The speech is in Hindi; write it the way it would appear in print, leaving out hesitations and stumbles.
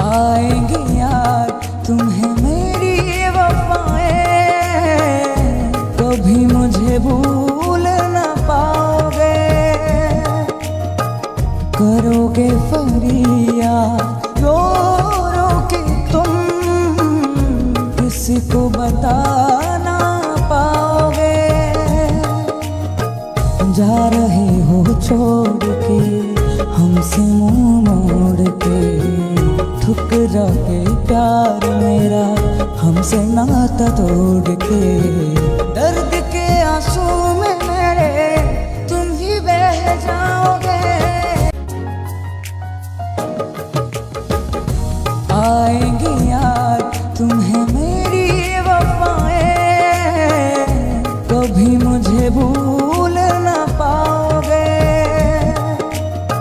आएंगी याद तुम्हें मेरी वफाएं, कभी मुझे भूल न पाओगे। करोगे फरियाद रो रो के तुम, किसी को बता ना पाओगे। जा रहे हो छोड़ के हमसे मुंह मोड़ के, ठुकरा के प्यार मेरा हमसे नाता तोड़ के।